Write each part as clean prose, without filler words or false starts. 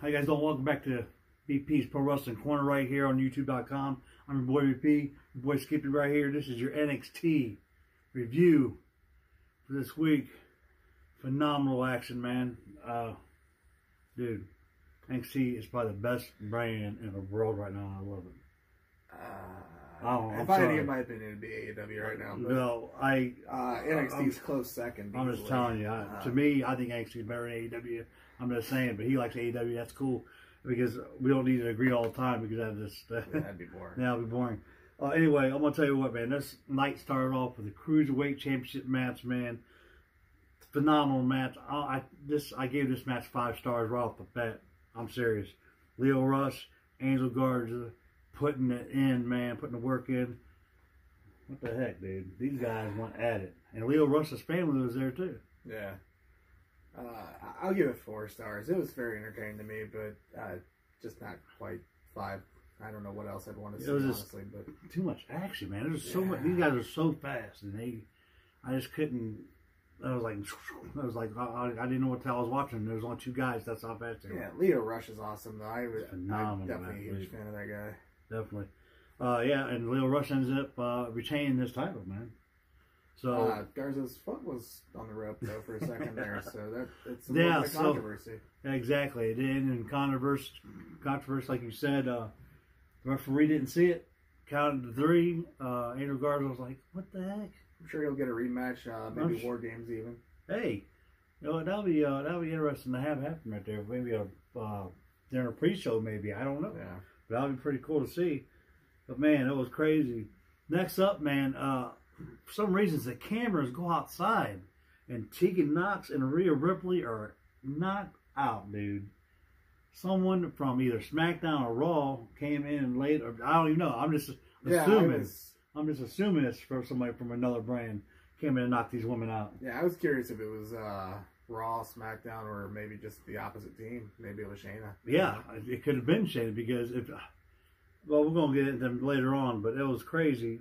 How you guys doing? Welcome back to BP's Pro Wrestling Corner right here on YouTube.com. I'm your boy BP, your boy Skippy right here. This is your NXT review for this week. Phenomenal action, man. Dude, NXT is probably the best brand in the world right now. I love it. If I had to give my opinion, it'd be AEW right now. But, no, NXT's close second. I'm just telling you. To me, I think NXT is better than AEW. I'm just saying, but he likes AEW. That's cool because we don't need to agree all the time because that'd be boring. That'd be boring. Anyway, I'm gonna tell you what, man. This night started off with a cruiserweight championship match, man. Phenomenal match. I gave this match 5 stars right off the bat. I'm serious. Lio Rush, Angel Garza, putting it in, man, putting the work in. What the heck, dude? These guys went at it. And Lio Rush's family was there, too. Yeah. I'll give it 4 stars. It was very entertaining to me, but just not quite 5. I don't know what else I'd want to see, honestly. But too much action, man. There's so much. These guys are so fast, and I just couldn't. I was like, I didn't know what the hell I was watching. There was only 2 guys. That's how fast they were. Yeah, Lio Rush is awesome, though. I'm definitely a huge fan of that guy. Definitely. Yeah, and Lio Rush ends up retaining this title, man. So Garza's foot was on the rope though for a second there, so it's a little bit of controversy. Exactly, it did, and controversy, like you said. The referee didn't see it. Counted to 3. Angel Garza was like, "What the heck?" I'm sure he'll get a rematch, maybe War Games even. Hey, you know that'll be interesting to have happen right there. Maybe during a pre-show, maybe, I don't know. Yeah, but that'll be pretty cool to see. But man, it was crazy. Next up, man. For some reasons, the cameras go outside, and Tegan Nox and Rhea Ripley are knocked out, dude. Someone from either SmackDown or Raw came in and laid, or I don't even know. I'm just assuming. I'm just assuming it's for somebody from another brand came in and knocked these women out. Yeah, I was curious if it was Raw, SmackDown, or maybe just the opposite team. Maybe it was Shayna. Yeah, it could have been Shayna because well, we're gonna get into them later on, but it was crazy.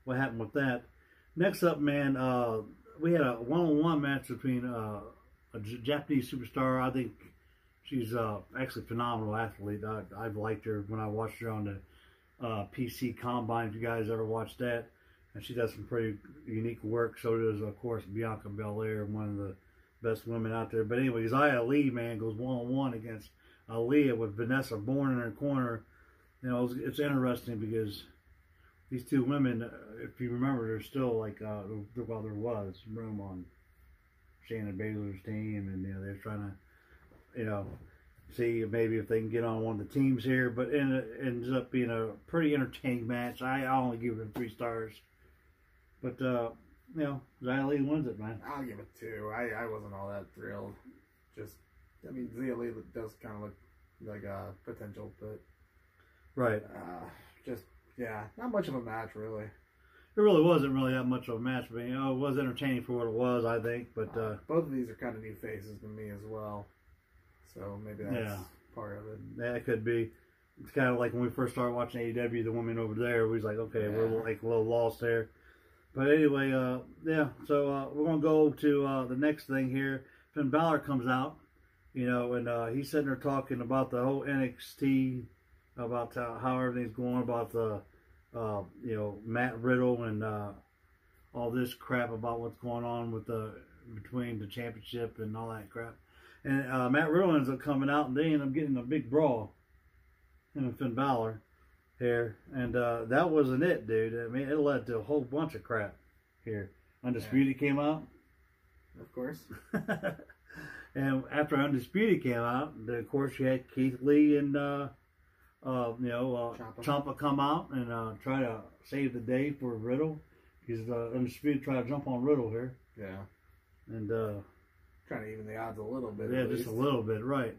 What happened with that? Next up, man, we had a one-on-one match between a Japanese superstar. I think she's actually a phenomenal athlete. I've liked her when I watched her on the PC Combine, if you guys ever watched that. And she does some pretty unique work. So does, of course, Bianca Belair, one of the best women out there. But anyways, Xia Li, man, goes one-on-one against Aaliyah with Vanessa Bourne in her corner. You know, it's interesting because these 2 women, if you remember, there's still like, well, there was room on Shayna Baszler's team, and you know they're trying to, you know, see maybe if they can get on one of the teams here. But it ends up being a pretty entertaining match. I only give it 3 stars, but you know, Xia Li wins it, man. I'll give it 2. I wasn't all that thrilled. Just, I mean, Xia Li does kind of look like a potential, but right, just. Yeah, not much of a match, really. It really wasn't really that much of a match, but you know, it was entertaining for what it was, I think. But both of these are kind of new faces to me as well, so maybe that's part of it. Yeah, it could be. It's kind of like when we first started watching AEW, the woman over there, we was like, okay, we're like a little lost there. But anyway, yeah. So we're gonna go to the next thing here. Finn Balor comes out, you know, and he's sitting there talking about the whole NXT. About how everything's going, about the, you know, Matt Riddle and all this crap about what's going on with between the championship and all that crap. And Matt Riddle ends up coming out, and they end up getting a big brawl, him and Finn Balor here. And that wasn't it, dude. I mean, it led to a whole bunch of crap here. Undisputed came out. Of course. And after Undisputed came out, of course, you had Keith Lee and you know, Ciampa come out and try to save the day for Riddle. Because Undisputed try to jump on Riddle here. Yeah. And trying to even the odds a little bit. Yeah, just a little bit, right.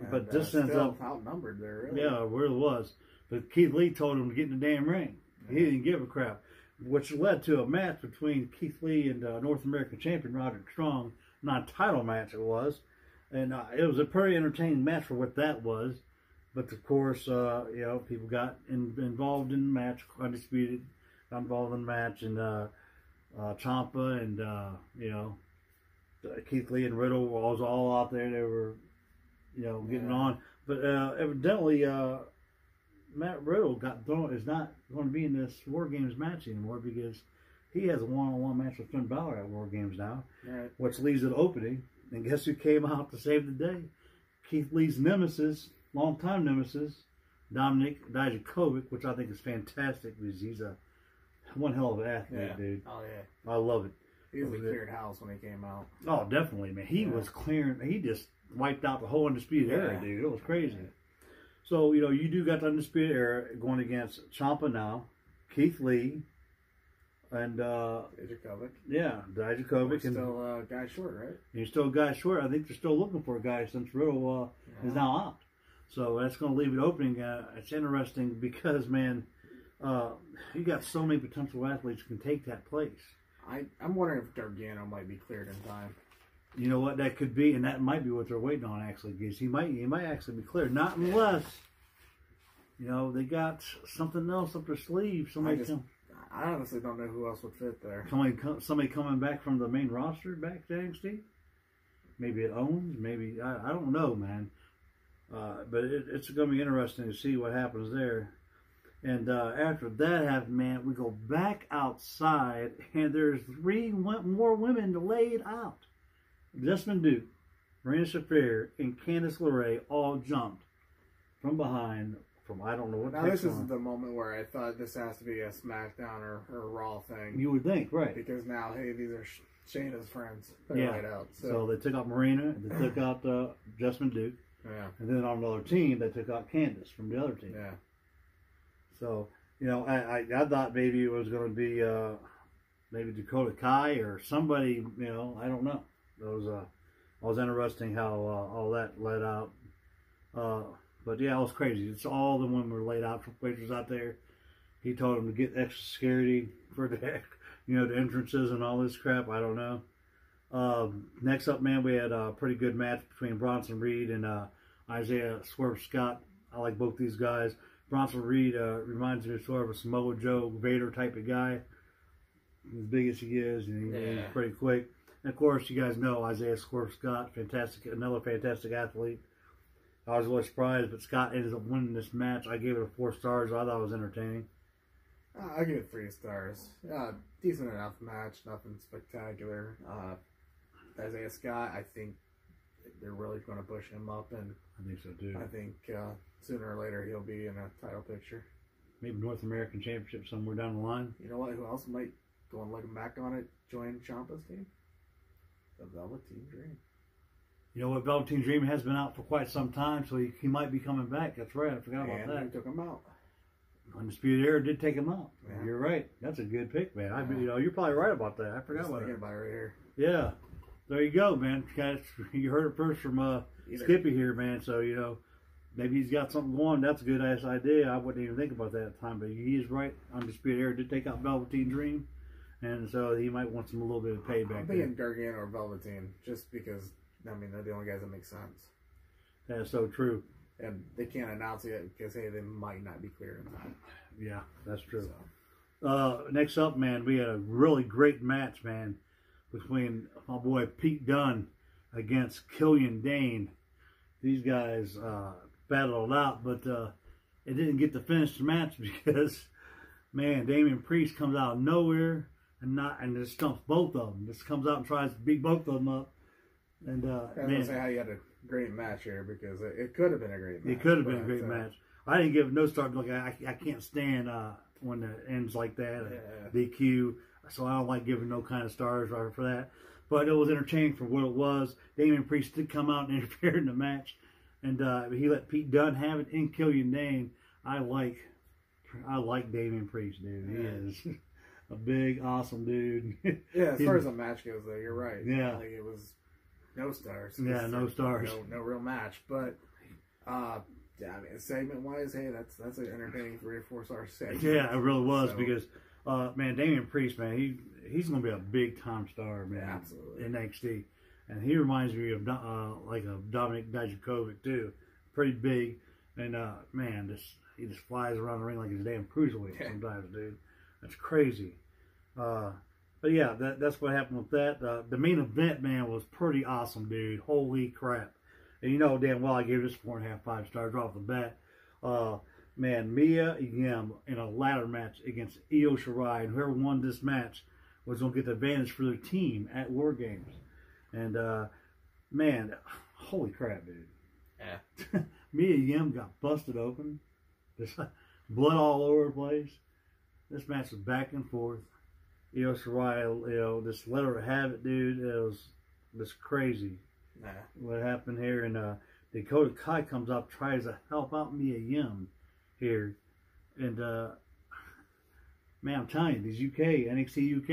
And, but this ends up outnumbered there, really. Yeah, it really was. But Keith Lee told him to get in the damn ring. Yeah. He didn't give a crap. Which led to a match between Keith Lee and North American champion Roderick Strong. Non-title match it was. And it was a pretty entertaining match for what that was. But of course, you know, people got involved in the match. Undisputed got involved in the match, and Ciampa and you know, Keith Lee and Riddle was all out there. They were getting on. But evidently, Matt Riddle is not going to be in this War Games match anymore because he has a one-on-one match with Finn Balor at War Games now, right. Which leaves it opening. And guess who came out to save the day? Keith Lee's nemesis, longtime nemesis, Dominic Dijakovic, which I think is fantastic because he's one hell of an athlete, dude. Oh, yeah. I love it. He was a cleared house when he came out. Oh, definitely, man. He was clearing. He just wiped out the whole Undisputed Era, dude. It was crazy. Yeah. So, you do got the Undisputed Era going against Ciampa now, Keith Lee, and Dijakovic. Yeah, Dijakovic. And still a guy short, right? He's still a guy short. I think they're still looking for a guy since Riddle is now out. So that's going to leave it opening. It's interesting because, man, you got so many potential athletes who can take that place. I'm wondering if Gargano might be cleared in time. You know what, that could be, and that might be what they're waiting on, actually, because he might actually be cleared. Not unless, they got something else up their sleeve. I honestly don't know who else would fit there. Somebody coming back from the main roster back to NXT? Maybe it Owens? Maybe, I don't know, man. But it's going to be interesting to see what happens there. And after that happened, man, we go back outside, and there's 3 more women laid out. Jessamyn Duke, Marina Shafir, and Candice LeRae all jumped from behind from I don't know what. Now this is the moment where I thought this has to be a SmackDown or Raw thing. You would think, right? Because now, hey, these are Shayna's friends. They're laid out. So they took out Marina, they took out Jessamyn Duke, and then on another team they took out Candice from the other team. Yeah. So I thought maybe it was going to be maybe Dakota Kai or somebody. I don't know. It was interesting how all that led out. But yeah, it was crazy. It's all the women were laid out for pictures out there. He told them to get extra security for the entrances and all this crap. I don't know. Next up, man, we had a pretty good match between Bronson Reed and Isaiah Swerve Scott. I like both these guys. Bronson Reed reminds me of sort of a Samoa Joe Vader type of guy. As big as he is, and he's pretty quick. And of course, you guys know Isaiah Swerve Scott, another fantastic athlete. I was really surprised, but Scott ended up winning this match. I gave it 4 stars. I thought it was entertaining. I give it 3 stars. Decent enough match, nothing spectacular. Isaiah Scott, I think they're really going to push him up, and I think so too. I think sooner or later he'll be in a title picture. Maybe North American Championship somewhere down the line. You know what? Who else might go and looking back on it? Join Ciampa's team. The Velveteen Dream. You know what? Velveteen Dream has been out for quite some time, so he might be coming back. That's right. I forgot about that. And took him out. Undisputed Era did take him out. Yeah. You're right. That's a good pick, man. You're probably right about that. I forgot about it. About it right here. Yeah. There you go, man. You heard it first from Skippy here, man. So, maybe he's got something going. That's a good-ass idea. I wouldn't even think about that at the time, but he is right. Undisputed Era did take out Velveteen Dream. And so he might want a little bit of payback. I'm thinking Gargano or Velveteen, just because, they're the only guys that make sense. That's so true. And they can't announce it because, hey, they might not be clear in time. Yeah, that's true. So. Next up, man, we had a really great match, man, between my boy Pete Dunne against Killian Dane. These guys battled it out, but it didn't get to finish the match because, man, Damian Priest comes out of nowhere and just stumps both of them. Just comes out and tries to beat both of them up. And I was going to say how you had a great match here because it could have been a great match. It could have been a great match. I didn't give it no start. Look, I can't stand when it ends like that, DQ. So I don't like giving no kind of stars for that. But it was entertaining for what it was. Damian Priest did come out and interfere in the match, and he let Pete Dunne have it in Killian Dane. I like Damian Priest, dude. He is a big, awesome dude. Yeah, as far as the match goes, though, you're right. Yeah, it was no stars. Yeah, no stars. No real match, but. Segment-wise, hey, that's an entertaining 3 or 4 star segment. Yeah, it really was because, man, Damian Priest, man, he's going to be a big-time star, man. Yeah, absolutely. In NXT. And he reminds me of, Dominic Dijakovic, too. Pretty big. And, man, he just flies around the ring like he's a damn cruiserweight sometimes, dude. That's crazy. But, yeah, that's what happened with that. The main event, man, was pretty awesome, dude. Holy crap. And you know damn well I gave this 4.5, 5 stars off the bat. Man, Mia Yim in a ladder match against Io Shirai, and whoever won this match was going to get the advantage for their team at War Games. And, man, holy crap, dude. Yeah. Mia Yim got busted open. There's blood all over the place. This match was back and forth. Io Shirai, you know, just let her have it, dude. It was just crazy. Nah. What happened here, and Dakota Kai comes up, tries to help out Mia Yim here, and man, I'm telling you, these NXT UK,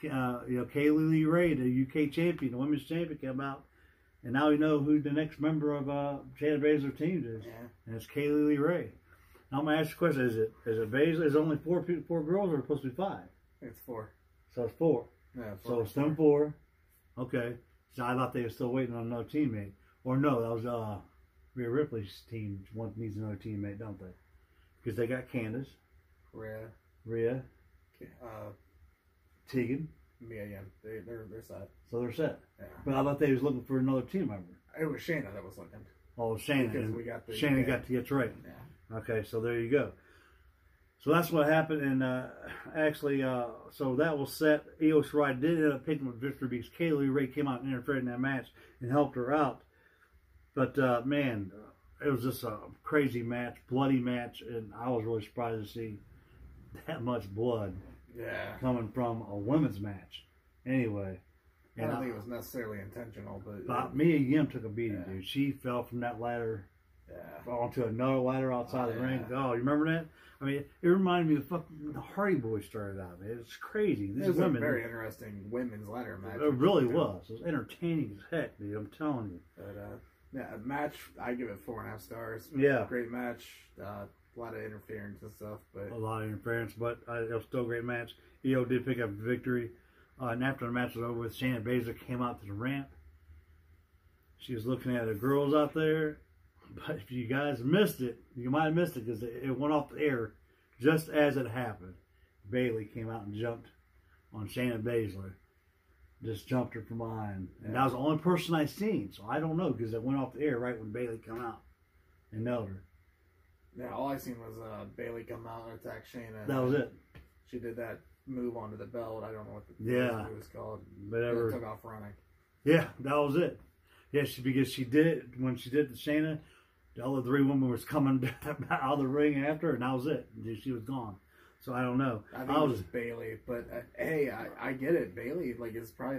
you know, Kaylee Lee Ray, the UK champion, the women's champion, came out, and now we know who the next member of Shayna Baszler's team is, and it's Kaylee Lee Ray. Now I'm gonna ask the question: Is it Baszler? Is it only four girls, or is it supposed to be 5? I think it's 4. So it's 4. Yeah. So it's them 4. Okay. So I thought they were still waiting on another teammate. Or no, that was Rhea Ripley's team. One needs another teammate, don't they? Because they got Candice, Rhea, Tegan. Mia Yim. They're set. So they're set. Yeah. But I thought they was looking for another team member. It was Shayna that was looking. Oh, Shayna. Because we got the Shayna got to get right. Yeah. Okay, so there you go. So that's what happened, and actually, so that was set. Io Shirai did end up picking up victory because Kaylee Ray came out and interfered in that match and helped her out. But man, it was just a crazy match, bloody match, and I was really surprised to see that much blood coming from a women's match. Anyway, I don't think it was necessarily intentional, but Mia Yim took a beating, dude. She fell from that ladder onto another ladder outside the ring. Oh, you remember that? I mean, it reminded me of fucking the Hardy Boys started out. Man. It's crazy. It was a very interesting women's ladder match. It really was. It was entertaining as heck, dude. I'm telling you. But yeah, a match, I give it 4.5 stars. Yeah, great match. A lot of interference and stuff, but a lot of interference, but it was still a great match. Io did pick up the victory, and after the match was over with, Shayna Baszler came out to the ramp. She was looking at the girls out there. But if you guys missed it, you might have missed it because it went off the air just as it happened. Bayley came out and jumped on Shayna Baszler. Just jumped her from behind. And that was the only person I seen. So I don't know because it went off the air right when Bayley came out and nailed her. Yeah, all I seen was Bayley come out and attack Shayna. That was it. She did that move onto the belt. I don't know what the move was called. Whatever. Took off running. Yeah, that was it. Yeah, because she did it when she did the Shayna. The other 3 women was coming out of the ring after her, and that was it. She was gone. So I don't know. I think it was Bayley, but hey, I get it. Bayley, like, is probably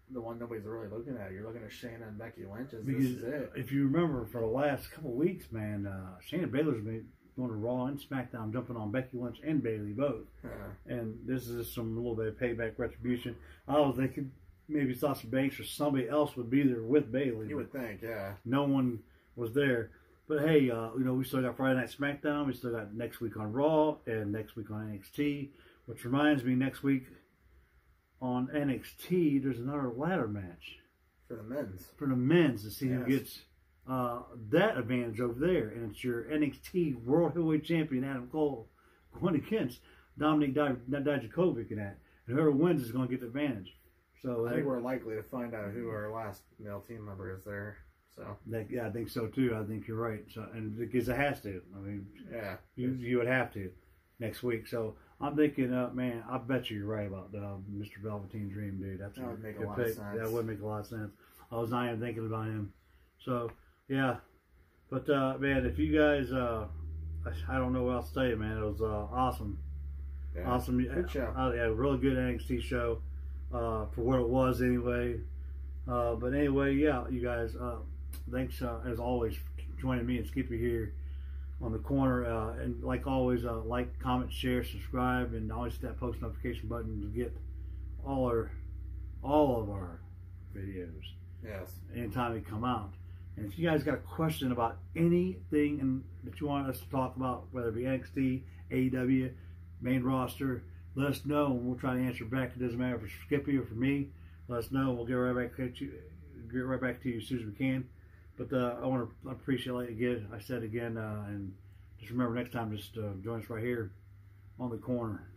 the one nobody's really looking at. You're looking at Shayna and Becky Lynch. This is it. If you remember, for the last couple of weeks, man, Shayna Baszler's been going to Raw and SmackDown, jumping on Becky Lynch and Bayley both. And this is some little bit of payback retribution. I was thinking maybe Sasha Banks or somebody else would be there with Bayley. You would think, yeah. No one was there. But hey, you know, we still got Friday Night SmackDown. We still got next week on Raw and next week on NXT. Which reminds me, next week on NXT, there's another ladder match. For the men's. For the men's to see who gets that advantage over there. And it's your NXT World Heavyweight Champion, Adam Cole, going against Dominic Dijakovic in that. And whoever wins is going to get the advantage. So I think we're likely to find out who our last male team member is there. So yeah, I think so too. I think you're right. So, and because it has to. I mean, yeah, you would have to next week. So I'm thinking, man, I bet you're right about Mr. Velveteen Dream, dude. That would make a lot of sense. That would make a lot of sense. I was not even thinking about him. So yeah, but man, if you guys, I don't know what else to tell you, man. It was awesome. Yeah. Awesome. Good show. Yeah, really good NXT show for what it was anyway. But anyway, yeah, you guys. Thanks, as always, for joining me and Skippy here on the corner. And like always, like, comment, share, subscribe, and always hit that post notification button to get all of our videos. Yes. Anytime they come out. And if you guys got a question about anything that you want us to talk about, whether it be NXT, AEW, main roster, let us know, and we'll try to answer back. It doesn't matter if it's for Skippy or for me. Let us know. We'll get right back to you as soon as we can. But I want to appreciate it again. I said again, and just remember next time, just join us right here on the corner.